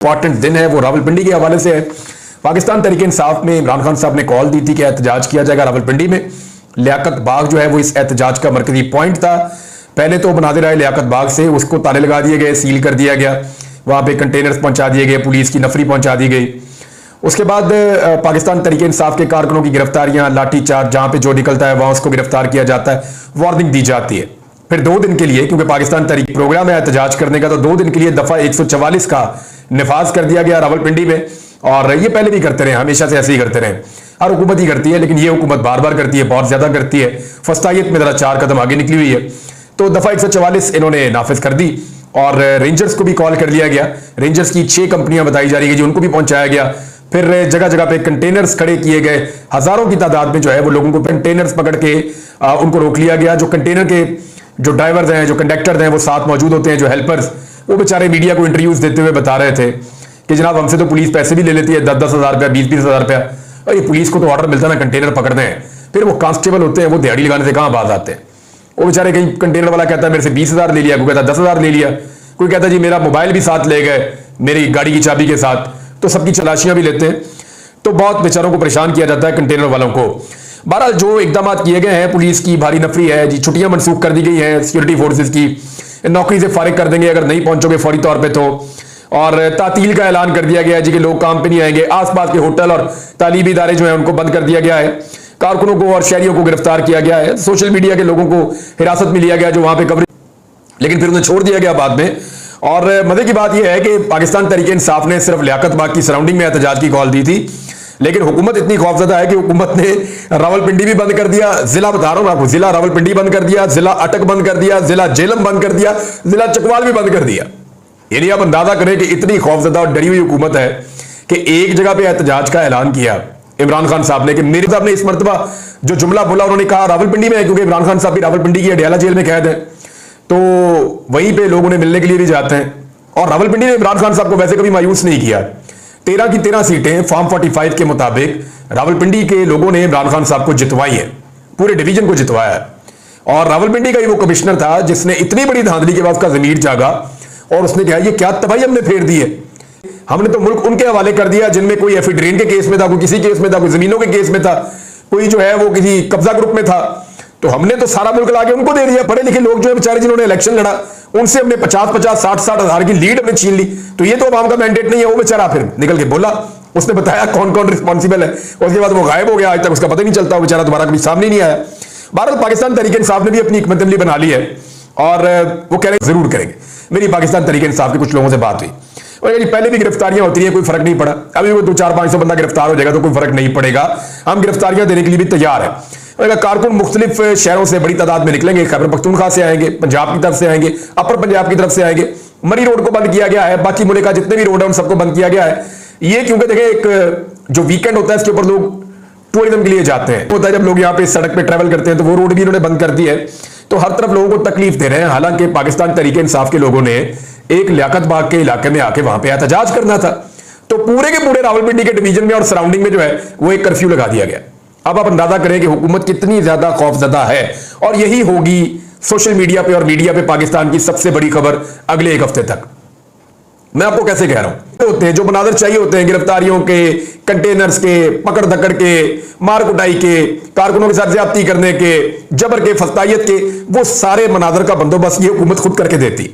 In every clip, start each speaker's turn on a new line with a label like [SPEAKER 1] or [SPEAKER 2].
[SPEAKER 1] Important दिन है वो रावलपिंडी के हवाले से है। पाकिस्तान तहरीक इंसाफ में इमरान खान साहब ने कॉल दी थी कि एहतजाज किया जाएगा रावलपिंडी में। लियाकत बाग जो है वो इस एहतजाज का मरकजी पॉइंट था। पहले तो बनादिर आए लियाकत बाग से, उसको ताले लगा दिए गए, सील कर दिया गया, वहां पे कंटेनर्स पहुंचा दिए गए, पुलिस की नफरी पहुंचा दी गई। उसके बाद पाकिस्तान तहरीक इंसाफ के कारकुनों की गिरफ्तारियां, लाठीचार्ज, जहां पे जो निकलता है वहां उसको गिरफ्तार किया जाता है, वार्निंग दी जाती है। फिर 2 दिन के लिए, क्योंकि पाकिस्तान तहरीक प्रोग्राम है एहतजाज करने का, तो 2 दिन के लिए दफा 144 का निफाज कर दिया गया रावलपिंडी में। और ये पहले भी करते रहे, हमेशा से ऐसे ही करते रहे, हर हुकूमत ही करती है, लेकिन ये हुकूमत बार बार करती है, बहुत ज्यादा करती है, फस्तायत में जरा 4 कदम आगे निकली हुई है। तो दफा 144 इन्होंने नाफिज कर दी और रेंजर्स को भी कॉल कर लिया गया। रेंजर्स की 6 कंपनियां बताई जा रही है जी, उनको भी पहुंचाया गया। फिर जगह जगह पे कंटेनर्स खड़े किए गए, हजारों की तादाद में जो है वो लोगों को कंटेनर्स पकड़ के उनको रोक लिया गया। जो कंटेनर के जो ड्राइवर्स हैं, जो कंडक्टर हैं, वो साथ मौजूद होते हैं, जो हेल्पर्स, वो बेचारे मीडिया को इंटरव्यूज देते हुए बता रहे थे कि जनाब हमसे तो पुलिस पैसे भी ले लेती है, 10-10 हज़ार रुपया, 20-20 हज़ार रुपया, और ये पुलिस को तो ऑर्डर मिलता है ना कंटेनर पकड़ने हैं। फिर वो कांस्टेबल होते हैं, वो दिहाड़ी लगाने से कहां बात आते हैं। वो बेचारे, कहीं कंटेनर वाला कहता है मेरे से 20 हज़ार ले लिया, कोई कहता है 10 हज़ार ले लिया, कोई कहता है जी मेरा मोबाइल भी साथ ले गए मेरी गाड़ी की चाबी के साथ, तो सबकी तलाशियां भी लेते हैं। तो बहुत बेचारों को परेशान किया जाता है कंटेनर वालों को। बहरहाल जो इकदाम किए गए हैं, पुलिस की भारी नफरी है जी, छुट्टियां मनसूख कर दी गई हैं सिक्योरिटी फोर्सेज की, नौकरी से फारिग कर देंगे अगर नहीं पहुंचोगे फौरी तौर पे तो, और तातील का ऐलान कर दिया गया है जी कि लोग काम पे नहीं आएंगे। आसपास के होटल और तालीमी इदारे जो है उनको बंद कर दिया गया है। कारकुनों को और शहरियों को गिरफ्तार किया गया है। सोशल मीडिया के लोगों को हिरासत में लिया गया जो वहां पे कवरेज, लेकिन फिर उन्हें छोड़ दिया गया बाद में। और मजे की बात यह है कि पाकिस्तान तहरीक इंसाफ ने सिर्फ लियाकत बाग की सराउंडिंग में एहतजाज की कॉल दी थी, लेकिन हुकूमत इतनी खौफजदा है कि हुकूमत ने रावलपिंडी भी बंद कर दिया, जिला बता रहा हूं आपको, जिला रावलपिंडी बंद कर दिया, जिला अटक बंद कर दिया, जिला जेलम बंद कर दिया, जिला चकवाल भी बंद कर दिया। यानी आप अंदाजा करें कि इतनी खौफजदा और डरी हुई हुकूमत है कि एक जगह पे एहतजाज का ऐलान किया इमरान खान साहब ने कि मेरे साहब ने इस मरतबा जो जुमला बोला, उन्होंने कहा रावलपिंडी में है, क्योंकि इमरान खान साहब भी रावलपिंडी की अडयाला जेल में कैद है, तो वहीं पे लोग उन्हें मिलने के लिए भी जाते हैं। और रावलपिंडी ने इमरान खान साहब को वैसे कभी मायूस नहीं किया। 13 की 13 सीटें फॉर्म 45 के मुताबिक रावलपिंडी के लोगों ने इमरान खान साहब को जितवाई है, पूरे डिवीजन को जितवाया है। और रावलपिंडी का ही वो कमिश्नर था जिसने इतनी बड़ी धांधली के बाद उसका जमीर जागा और उसने कहा ये क्या तबाही हमने फेर दी है, हमने तो मुल्क उनके हवाले कर दिया जिनमें कोई एफिड्रेन के केस में था, कोई किसी केस में था, कोई जमीनों के केस में था, कोई जो है वो किसी कब्जा ग्रुप में था, तो हमने तो सारा मुल्क लाके उनको दे दिया। पढ़े लिखे लोग जो है बेचारे जिन्होंने इलेक्शन लड़ा, उनसे हमने 50-50, 60-60 हज़ार की लीड हमने छीन ली, तो ये तो अवाम का मैंडेट नहीं है। वो बेचारा फिर निकल के बोला, उसने बताया कौन कौन रिस्पॉन्सिबल है, उसके बाद वो गायब हो गया, आज तक उसका पता नहीं चलता, वो बेचारा दोबारा कभी सामने नहीं आया। बहरहाल पाकिस्तान तहरीक इंसाफ ने भी अपनी हिकमत अमली बना ली है और वो कह रहे हैं जरूर करेंगे। मेरी पाकिस्तान तहरीक इंसाफ के कुछ लोगों से बात हुई, पहले भी गिरफ्तारियां होती हैं, कोई फर्क नहीं पड़ा, अभी वो 200-400-500 बंदा गिरफ्तार हो जाएगा तो कोई फर्क नहीं पड़ेगा, हम गिरफ्तारियां देने के लिए भी तैयार है। कारकुन मुख्तलिफ शहरों से बड़ी तादाद में निकलेंगे, खैबर पख्तूनख्वा से आएंगे, पंजाब की तरफ से आएंगे, अपर पंजाब की तरफ से आएंगे। मरी रोड को बंद किया गया है, बाकी मुल्क का जितने भी रोड है उन सबको बंद किया गया है। ये क्योंकि देखें एक जो वीकेंड होता है इसके ऊपर लोग टूरिज्म के लिए जाते हैं, होता है जब लोग यहाँ पे सड़क पे ट्रैवल करते हैं, तो वो रोड भी इन्होंने बंद कर दी है, तो हर तरफ लोगों को तकलीफ दे रहे हैं। हालांकि पाकिस्तान तहरीक इंसाफ के लोगों ने एक लियाकत बाग के इलाके में आके वहां पे एहतजाज करना था, तो पूरे के पूरे रावलपिंडी के डिवीजन में और सराउंडिंग में जो है वो एक कर्फ्यू लगा दिया गया। अब आप अंदाजा करें कि हुकूमत कितनी ज्यादा खौफजदा है, और यही होगी सोशल मीडिया पे और मीडिया पे पाकिस्तान की सबसे बड़ी खबर अगले 1 हफ्ते तक। मैं आपको कैसे कह रहा हूं, होते हैं जो मनाजर चाहिए होते हैं गिरफ्तारियों के, कंटेनर्स के, पकड़ धकड़ के, मार कुटाई के, कारकुनों के साथ ज्यादती करने के, जबर के, फस्तायत के, वो सारे मनाजर का बंदोबस्त ये हुकूमत खुद करके देती।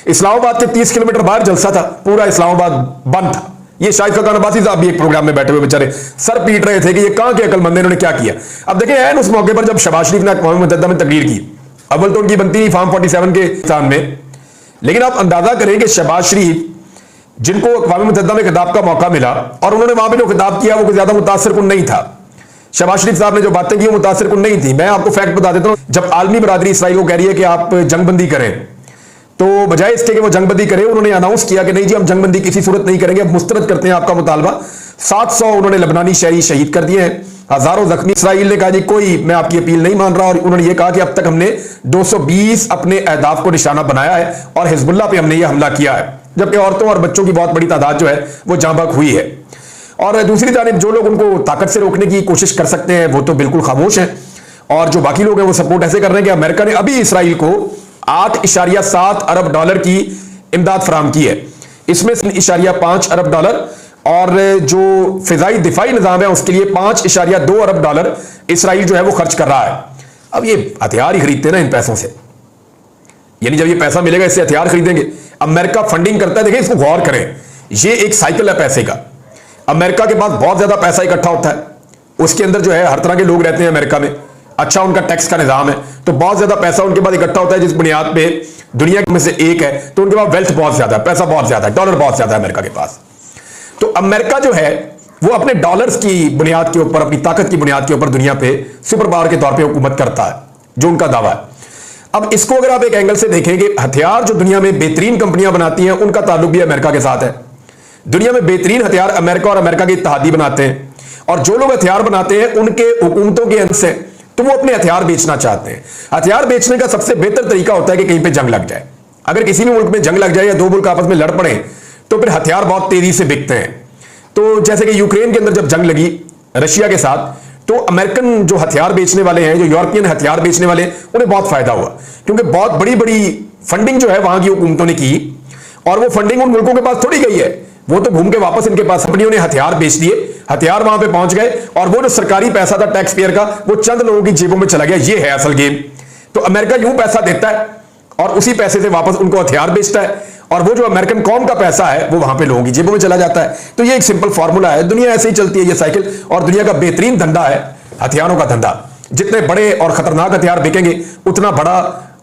[SPEAKER 1] इस्लामाबाद के 30 किलोमीटर बाहर जलसा था, पूरा इस्लामाबाद बंद था। ये शाहिद खान अब्बासी साहब भी एक प्रोग्राम में बैठे हुए बेचारे सर पीट रहे थे कि ये कहां के अकलमंद इन्होंने क्या किया। अब देखें ऐन उस मौके पर जब शहबाज शरीफ ने अक़वाम मुत्तहिदा में तकरीर की, अव्वल तो उनकी बनती नहीं फॉर्म 47 के स्थान में, लेकिन आप अंदाजा करें कि शहबाज शरीफ जिनको अक़वाम मुत्तहिदा में खिताब का मौका मिला और उन्होंने वहां पर जो खिताब किया वो ज्यादा मुतासिर कुन नहीं था। शहबाज शरीफ साहब ने जो बातें की वो मुतासिर कुन नहीं थी। मैं आपको फैक्ट बता देता हूं, जब आलमी बरादरी इसराइल को कह रही है कि आप जंगबंदी करें, तो बजाय इसके कि वो जंगबंदी करें, उन्होंने अनाउंस किया कि नहीं जी हम जंगबंदी किसी सूरत नहीं करेंगे, अब मुस्तरद करते हैं आपका मुतालबा। 700 उन्होंने लबनानी शहरी शहीद कर दिए हैं, हजारों जख्मी। इसराइल ने कहा जी कोई मैं आपकी अपील नहीं मान रहा, और उन्होंने ये कहा कि अब तक हमने 220 अपने अहदाफ को निशाना बनाया है और हिजबुल्लाह पे हमने ये हमला किया है, जबकि औरतों और बच्चों की बहुत बड़ी तादाद जो है वो जाँ बहक हुई है। और दूसरी जानिब जो लोग उनको ताकत से रोकने की कोशिश कर सकते हैं वो तो बिल्कुल खामोश हैं, और जो बाकी लोग हैं वो सपोर्ट ऐसे कर रहे हैं कि अमेरिका ने अभी इसराइल को $8.7 अरब की इमदाद फराम की है। इसमें 3.5 अरब डॉलर और जो फिजाई दिफाई निजाम है उसके लिए 5.2 अरब डॉलर इसराइल जो है वो खर्च कर रहा है। अब ये हथियार ही खरीदते हैं ना इन पैसों से, यानी जब ये पैसा मिलेगा इससे हथियार खरीदेंगे। अमेरिका फंडिंग करता है, देखिए इसको गौर करें, ये एक साइकिल है पैसे का। अमेरिका के पास बहुत ज्यादा पैसा इकट्ठा होता है, उसके अंदर जो है हर तरह के लोग रहते हैं अमेरिका में, अच्छा उनका टैक्स का निजाम है, तो बहुत ज्यादा पैसा उनके पास इकट्ठा होता है, जिस बुनियाद पे दुनिया में से एक है, तो उनके पास वेल्थ बहुत ज्यादा है, पैसा बहुत ज्यादा है, डॉलर बहुत ज्यादा है अमेरिका के पास। तो अमेरिका जो है वो अपने डॉलर्स की बुनियाद के ऊपर, अपनी ताकत की बुनियाद के ऊपर दुनिया पे सुपर पावर के तौर पे हुकूमत करता है, जो उनका दावा है। अब इसको अगर आप एक एंगल से देखेंगे, हथियार जो दुनिया में बेहतरीन कंपनियां बनाती हैं उनका ताल्लुक भी अमेरिका के साथ है। दुनिया में बेहतरीन हथियार अमेरिका और अमेरिका के इत्तेहादी बनाते हैं, और जो लोग हथियार बनाते हैं उनके हुकूमतों के अंश हैं, तो वो अपने हथियार बेचना चाहते हैं। हथियार बेचने का सबसे बेहतर तरीका होता है कि कहीं पे जंग लग जाए। अगर किसी भी मुल्क में जंग लग जाए या दो मुल्क आपस में लड़ पड़े तो फिर हथियार बहुत तेजी से बिकते हैं। तो जैसे कि यूक्रेन के अंदर जब जंग लगी रशिया के साथ, तो अमेरिकन जो हथियार बेचने वाले हैं, जो यूरोपियन हथियार बेचने वाले, उन्हें बहुत फायदा हुआ, क्योंकि बहुत बड़ी बड़ी फंडिंग जो है वहां की हुकूमतों ने की, और वो फंडिंग उन मुल्कों के पास थोड़ी गई है, वो तो घूम के वापस इनके पास कंपनियों ने हथियार बेच दिए, हथियार वहां पे पहुंच गए, और वो जो सरकारी पैसा था टैक्स पेयर का वो चंद लोगों की जेबों में चला गया। ये है असल गेम। तो अमेरिका यूं पैसा देता है और उसी पैसे से वापस उनको हथियार बेचता है, और वो जो अमेरिकन कौम का पैसा है वो वहां पे लोगों की जेबों में चला जाता है। तो ये एक सिंपल फॉर्मूला है, दुनिया ऐसे ही चलती है ये साइकिल, और दुनिया का बेहतरीन धंधा है हथियारों का धंधा। जितने बड़े और खतरनाक हथियार बिकेंगे उतना बड़ा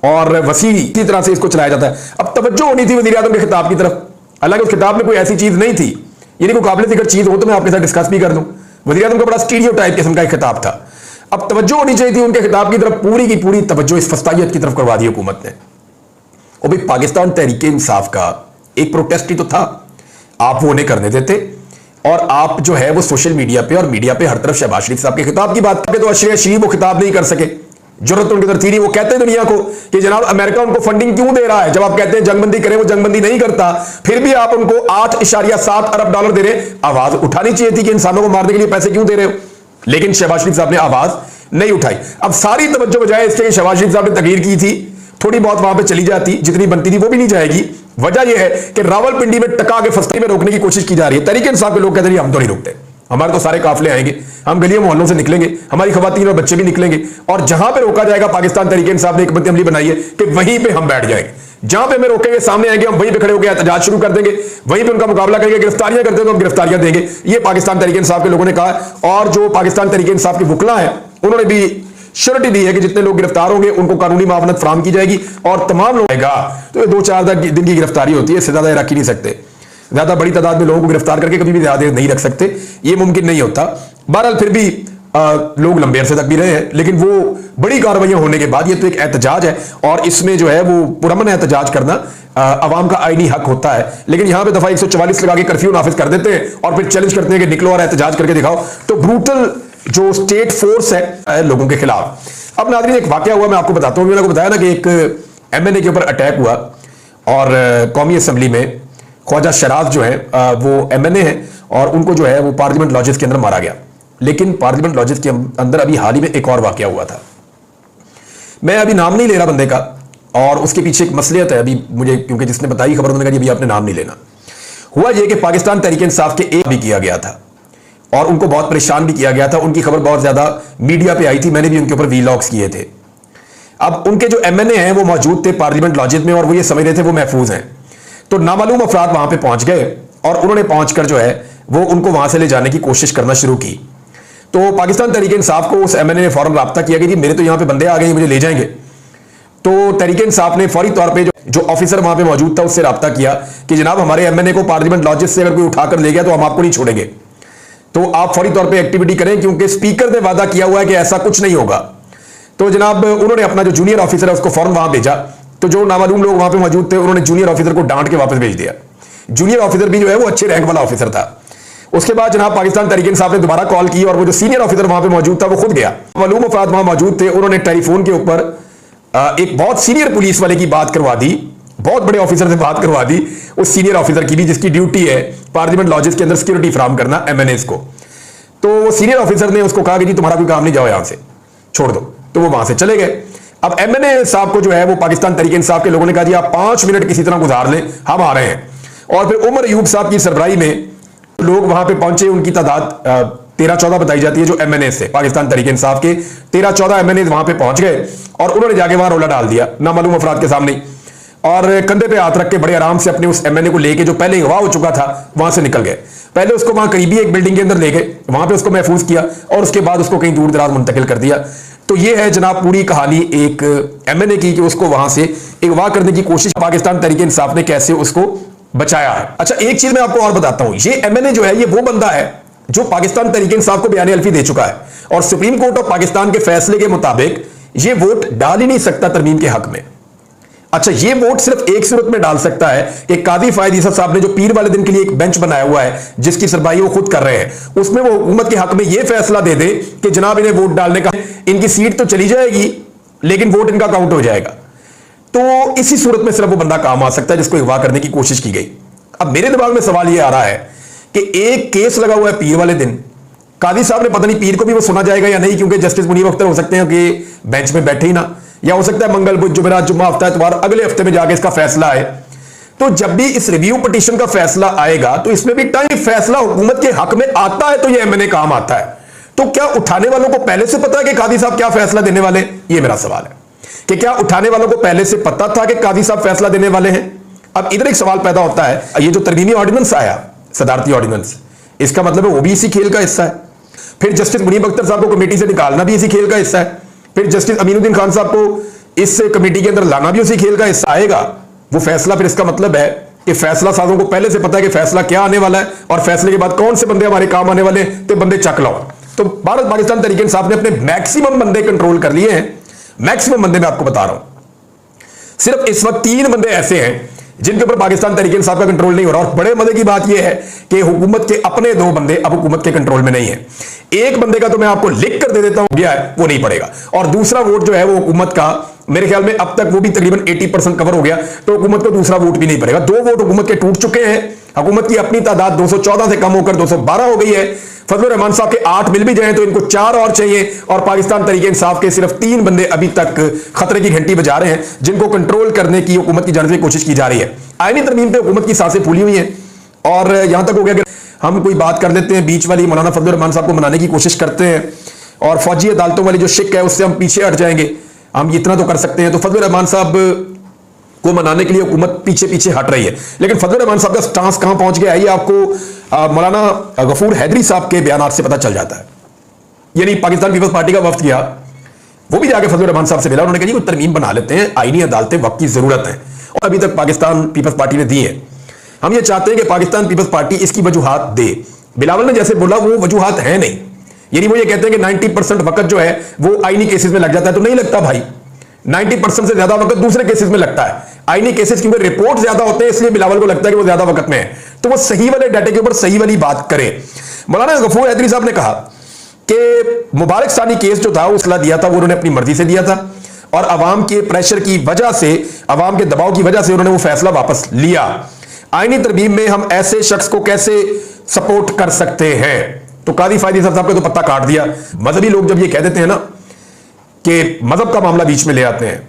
[SPEAKER 1] और वसी इसी तरह से इसको चलाया जाता है। अब तवज्जो होनी थी वज़ीर आज़म के खिताब की तरफ, हालांकि उस खिताब में कोई ऐसी चीज नहीं थी, यानी कोई काबिल जिक्र चीज हो तो मैं आपके साथ डिस्कस भी कर दूं। वज़ीर आज़म का बड़ा स्टीरियोटाइप किस्म का एक खिताब था। अब तवज्जो होनी चाहिए थी उनके खिताब की तरफ, पूरी की पूरी तवज्जो इस फस्तायत की तरफ करवा दी हुकूमत ने। और भाई पाकिस्तान तहरीक इंसाफ का एक प्रोटेस्ट ही तो था, आप वो नहीं करने देते, और आप जो है वो सोशल मीडिया पे और मीडिया पे हर तरफ शहबाज शरीफ साहब के खिताब की बात करते, तो अशरफ शरीफ वो खिताब नहीं कर सके, जरूरत उनकी तरफ थी नहीं। वो कहते हैं दुनिया को कि जनाब अमेरिका उनको फंडिंग क्यों दे रहा है, जब आप कहते हैं जंगबंदी करें वो जंगबंदी नहीं करता, फिर भी आप उनको 8.7 अरब डॉलर दे रहे। आवाज उठानी चाहिए थी कि इंसानों को मारने के लिए पैसे क्यों दे रहे हो, लेकिन शहबाज शरीफ साहब ने आवाज नहीं उठाई। अब सारी तवज्जो बजाय इसके कि शहबाज शरीफ साहब ने तकरीर की थी, थोड़ी बहुत वहां पे चली जाती, जितनी बनती थी वो भी नहीं जाएगी। वजह यह है कि रावलपिंडी में टका के फस्ती में रोकने की कोशिश की जा रही है। तहरीक इंसाफ के लोग कहते हैं हम तो नहीं रुकते, हमारे तो सारे काफिले आएंगे, हम गलियों मोहल्लों से निकलेंगे, हमारी खवातीन और बच्चे भी निकलेंगे, और जहां पे रोका जाएगा पाकिस्तान तहरीक इंसाफ ने एक बंदी अमली बनाई है कि वहीं पे हम बैठ जाएंगे, जहां पे हमें रोकेंगे सामने आएंगे, हम वहीं पे खड़े होकर एहतजाज शुरू कर देंगे, वहीं पे उनका मुकाबला करेंगे। गिरफ्तारियां करते हैं तो हम गिरफ्तारियां देंगे, ये पाकिस्तान तहरीक इंसाफ के लोगों ने कहा। और जो पाकिस्तान तहरीक इंसाफ के वुकला है उन्होंने भी श्योरिटी दी है कि जितने लोग गिरफ्तार होंगे उनको कानूनी मावनत फराहम की जाएगी, और तमाम लोग आएगा तो 2-4 दिन की गिरफ्तारी होती है, इससे ज्यादा रख ही नहीं सकते। ज्यादा बड़ी तादाद में लोगों को गिरफ्तार करके कभी भी ज्यादा देर नहीं रख सकते, ये मुमकिन नहीं होता। बहरहाल फिर भी लोग लंबे अरसे तक भी रहे हैं, लेकिन वो बड़ी कार्रवाइयां होने के बाद, ये तो एक एहतजाज है और इसमें जो है वो पुरअमन एहतजाज करना अवाम का आईनी हक होता है। लेकिन यहां पे दफा 144 लगा के कर्फ्यू नाफिज कर देते हैं और फिर चैलेंज करते हैं कि निकलो और एहतजाज करके दिखाओ। तो ब्रूटल जो स्टेट फोर्स है लोगों के खिलाफ। अब नाज़रीन एक वाकया हुआ, मैं आपको बताता हूं। मैंने आपको बताया ना कि एक एमएनए के ऊपर अटैक हुआ और कौमी असम्बली में ख्वाजा शराफ जो है वो एमएनए है और उनको जो है वो पार्लियामेंट लॉजेस के अंदर मारा गया। लेकिन पार्लियामेंट लॉजेस के अंदर अभी हाल ही में एक और वाकया हुआ था, मैं अभी नाम नहीं ले रहा बंदे का, और उसके पीछे एक मसलियत है अभी मुझे, क्योंकि जिसने बताई खबर उन्होंने कहा अभी आपने नाम नहीं लेना। हुआ यह कि पाकिस्तान तहरीक इंसाफ के एक भी किया गया था और उनको बहुत परेशान भी किया गया था, उनकी खबर बहुत ज्यादा मीडिया पे आई थी, मैंने भी उनके ऊपर वीलॉग्स किए थे। अब उनके जो एमएनए हैं वो मौजूद थे पार्लियामेंट लॉजेस में और वो ये समझ रहे थे वो महफूज हैं, तो नामालूम अफराद वहां पे पहुंच गए और उन्होंने पहुंचकर जो है वो उनको वहां से ले जाने की कोशिश करना शुरू की। तो पाकिस्तान तहरीक इंसाफ को उस एमएनए ने फौरन राब्ता किया कि जी मेरे तो यहां पे बंदे आ गए, मुझे ले जाएंगे। तो तहरीक इंसाफ ने फौरी तौर पे जो ऑफिसर वहां पे मौजूद था उससे राब्ता किया कि जनाब हमारे एमएनए को पार्लियामेंट लॉजेस से अगर कोई उठाकर ले गया तो हम आपको नहीं छोड़ेंगे, तो आप फौरी तौर पे एक्टिविटी करें, क्योंकि स्पीकर ने वादा किया हुआ है कि ऐसा कुछ नहीं होगा। तो जनाब उन्होंने अपना जो जूनियर ऑफिसर है उसको फौरन वहां भेजा। तो जो नामालूम लोग वहां पे मौजूद थे उन्होंने जूनियर ऑफिसर को डांट के वापस भेज दिया। जूनियर ऑफिसर भी जो है वो अच्छे रैंक वाला ऑफिसर था। उसके बाद जनाब पाकिस्तान तहरीक इंसाफ ने दोबारा कॉल की और वो जो सीनियर ऑफिसर वहां पे मौजूद था वो खुद गया। मालूम अफराद वहां मौजूद थे, उन्होंने टेलीफोन के ऊपर एक बहुत सीनियर पुलिस वाले की बात करवा दी, बहुत बड़े ऑफिसर से बात करवा दी, उस सीनियर ऑफिसर की भी जिसकी ड्यूटी है पार्लियामेंट लॉजेस के अंदर सिक्योरिटी फराहम करना एमएनएस को। तो वो सीनियर ऑफिसर ने उसको कहा कि जी तुम्हारा कोई काम नहीं, जाओ यहां से, छोड़ दो। तो वो वहां से चले गए। अब एमएनए साहब को जो है वो पाकिस्तान तहरीक इंसाफ के लोगों ने कहा जी आप 5 मिनट किसी तरह गुजार लें, हम आ रहे हैं। और फिर उमर अयूब साहब की सरबराही में लोग वहां पे पहुंचे, उनकी तादाद 13-14 बताई जाती है, जो एमएनए से पाकिस्तान तहरीक इंसाफ के 13-14 एमएनए वहां पे पहुंच गए और उन्होंने जाके वहां रोला डाल दिया नामालूम अफराद के सामने, और कंधे पे हाथ रख के बड़े आराम से अपने उस एमएनए को लेके जो पहले अगवा हो चुका था वहां से निकल गए। पहले उसको वहां करीबी एक बिल्डिंग के अंदर ले गए, वहां पे उसको महफूज किया और उसके बाद उसको कहीं दूर दराज मुंतकिल कर दिया। तो ये है जनाब पूरी कहानी एक एमएनए की कि उसको वहां से अगवा करने की कोशिश पाकिस्तान तहरीक इंसाफ ने कैसे उसको बचाया है। अच्छा, एक चीज मैं आपको और बताता हूं, ये एमएनए जो है ये वो बंदा है जो पाकिस्तान तहरीक इंसाफ को बयान अल्फी दे चुका है और सुप्रीम कोर्ट ऑफ पाकिस्तान के फैसले के मुताबिक ये वोट डाल ही नहीं सकता तरमीम के हक में। अच्छा, ये वोट सिर्फ एक सूरत में डाल सकता है कि कादी फायद ईसा साहब ने जो पीर वाले दिन के लिए एक बेंच बनाया हुआ है जिसकी सरबराही वो खुद कर रहे हैं, उसमें वो हुकूमत के हक में ये फैसला दे दे कि जनाब इन्हें वोट डालने का, इनकी सीट तो चली जाएगी लेकिन वोट इनका काउंट हो जाएगा। तो इसी सूरत में सिर्फ वो बंदा काम आ सकता है जिसको अगवा करने की कोशिश की गई। अब मेरे दिमाग में सवाल ये आ रहा है कि एक केस लगा हुआ है पीर वाले दिन, कादी साहब ने पता नहीं पीर को भी वो सुना जाएगा या नहीं, क्योंकि जस्टिस मुनीब अख्तर हो सकते हैं कि बेंच में बैठे ही ना, या हो सकता है मंगल बुध जुमेरात जुम्मा हफ्ता इतवार अगले हफ्ते में जाके इसका फैसला आए। तो जब भी इस रिव्यू पिटीशन का फैसला आएगा तो इसमें भी टाइम फैसला हुकूमत के हक में आता है तो ये एमएनए काम आता है। तो क्या उठाने वालों को पहले से पता है कि कादी साहब क्या फैसला देने वाले? ये मेरा सवाल है कि क्या उठाने वालों को पहले से पता था कि कादी साहब फैसला देने वाले हैं? अब इधर एक सवाल पैदा होता है, ये जो तरमीमी ऑर्डिनेंस आया, सदारती ऑर्डिनेंस, इसका मतलब है वो भी इसी खेल का हिस्सा है। फिर जस्टिस मुनीब अख्तर साहब को कमेटी से निकालना भी इसी खेल का हिस्सा है। फिर जस्टिस अमीनुद्दीन खान साहब को इस कमेटी के अंदर लाना भी उसी खेल का हिस्सा आएगा। वो फैसला फिर इसका मतलब है कि फैसला साजों को पहले से पता है कि फैसला क्या आने वाला है और फैसले के बाद कौन से बंदे हमारे काम आने वाले हैं, तो बंदे चक लाओ। तो भारत पाकिस्तान तहरीक इंसाफ ने अपने मैक्सिमम बंदे कंट्रोल कर लिए हैं। मैक्सिमम बंदे मैं आपको बता रहा हूं, सिर्फ इस वक्त 3 बंदे ऐसे हैं जिनके ऊपर पाकिस्तान तहरीक इंसाफ का कंट्रोल नहीं हो रहा। और बड़े मजे की बात यह है कि हुकूमत के अपने 2 बंदे अब हुकूमत के कंट्रोल में नहीं है। एक बंदे का तो मैं आपको लिख कर दे देता हूं, गया है वो नहीं पड़ेगा, और दूसरा वोट जो है वो हुकूमत का मेरे ख्याल में अब तक वो भी तकरीबन 80% कवर हो गया, तो हुकूमत को दूसरा वोट भी नहीं पड़ेगा। 2 वोट हुकूमत के टूट चुके हैं। हुकूमत की अपनी तादाद 214 से कम होकर 212 हो गई है। फजलुर रहमान साहब के 8 मिल भी जाएं तो इनको 4 और चाहिए, और पाकिस्तान तहरीक इंसाफ के सिर्फ 3 बंदे अभी तक खतरे की घंटी बजा रहे हैं जिनको कंट्रोल करने की हुकूमत की जानिब से कोशिश की जा रही है। आईनी तरमीम पे हुकूमत की सांसें फूली हुई हैं और यहां तक हो गया कि हम कोई बात कर लेते हैं बीच वाली, मौलाना फजलुर रहमान साहब को मनाने की कोशिश करते हैं और फौजी अदालतों वाली जो शिक है उससे हम पीछे हट जाएंगे, हम इतना तो कर सकते हैं। तो फजलुर रहमान साहब को मनाने के लिए हुकूमत पीछे पीछे हट रही है, लेकिन फजलुर रहमान साहब का स्टांस कहां पहुंच गया है ये आपको मौलाना गफूर हैदरी साहब के बयान से पता चल जाता है। यानी पाकिस्तान पीपल्स पार्टी का वफ्द किया, वो भी जाके फजलुर रहमान साहब से मिला, उन्होंने कहा जी तरमीम बना लेते हैं, आईनी अदालतें वक्त की जरूरत है, और अभी तक पाकिस्तान पीपल्स पार्टी ने दी है। हम ये चाहते हैं कि पाकिस्तान पीपल्स पार्टी इसकी वजूहात दे। बिलावल ने जैसे बोला वो वजूहात है नहीं, यानी वो ये कहते हैं कि 90% वक्त जो है वो आईनी केसेस में लग जाता है, तो नहीं लगता भाई, 90% से ज्यादा वक्त दूसरे केसेस में लगता है। आईनी केसेस क्योंकि रिपोर्ट ज्यादा होते हैं इसलिए बिलावल को लगता है कि वो ज्यादा वक्त में है, तो वो सही वाले डाटे के ऊपर सही वाली बात करे। मौलाना गफूर हैदरी साहब ने कहा कि मुबारक सानी केस जो था वो इसला दिया था वो उन्होंने अपनी मर्जी से दिया था, और अवाम के प्रेशर की वजह से, अवाम के दबाव की वजह से उन्होंने वो फैसला वापस लिया। आईनी तरमीम में हम ऐसे शख्स को कैसे सपोर्ट कर सकते हैं? तो कादी फायद साहब का तो पत्ता काट दिया। मजहबी लोग जब ये कह देते हैं ना कि मजहब का मामला बीच में ले आते हैं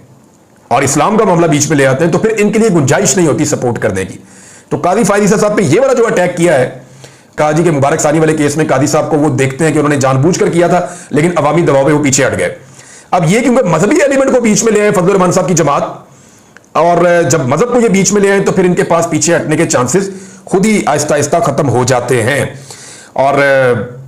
[SPEAKER 1] और इस्लाम का मामला बीच में ले आते हैं, तो फिर इनके लिए गुंजाइश नहीं होती सपोर्ट करने की। तो कादी फायद साहब पे ये वाला जो अटैक किया है काजी के मुबारक सानी वाले केस में, कादी साहब को वो देखते हैं कि उन्होंने जानबूझकर किया था लेकिन अवामी दबाव में वो पीछे हट गए। अब ये क्योंकि मजहबी एलिमेंट को बीच में ले आए फजलुर रहमान साहब की जमात, और जब मजहब को ये बीच में ले आए तो फिर इनके पास पीछे हटने के चांसेस खुद ही आहिस्ता आहिस्ता खत्म हो जाते हैं। और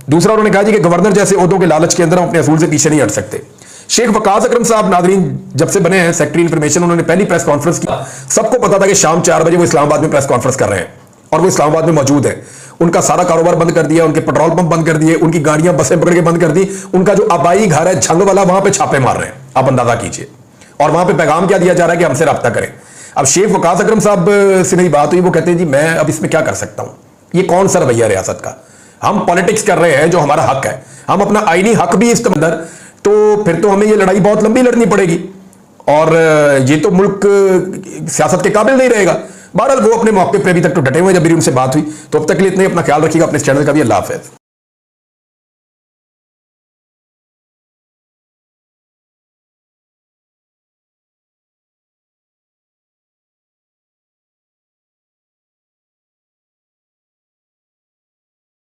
[SPEAKER 1] दूसरा उन्होंने कहा जी कि गवर्नर जैसे ओहदों के लालच के अंदर हम अपने असूल से पीछे नहीं हट सकते। शेख वकास अकरम साहब नादरीन जब से बने हैं सेक्रेटरी इंफॉर्मेशन, उन्होंने पहली प्रेस कॉन्फ्रेंस की, सबको पता था कि शाम 4 बजे वो इस्लामाबाद में प्रेस कॉन्फ्रेंस कर रहे हैं और वो इस्लामाबाद में मौजूद है। उनका सारा कारोबार बंद कर दिया, उनके पेट्रोल पंप बंद कर दिए, उनकी गाड़ियां बसें पकड़ के बंद कर दी, उनका जो आबाई घर है झंग वाला वहां पे छापे मार रहे हैं, आप अंदाजा कीजिए। और वहां पे पैगाम क्या दिया जा रहा है कि हमसे रब्ता करें। अब शेख वकास अकरम साहब से मेरी बात हुई, वो कहते हैं जी मैं अब इसमें क्या कर सकता हूं, ये कौन सा रवैया रियासत का, हम पॉलिटिक्स कर रहे हैं जो हमारा हक है, हम अपना आईनी हक भी इसके अंदर, तो फिर तो हमें ये लड़ाई बहुत लंबी लड़नी पड़ेगी और ये तो मुल्क सियासत के काबिल नहीं रहेगा। बहरहाल वो अपने मौके पर अभी तक तो डटे हुए, जब मेरी उनसे बात हुई। तो अब तक के लिए इतने, अपना ख्याल रखिएगा, अपने चैनल का भी। अल्लाह हाफ़िज़।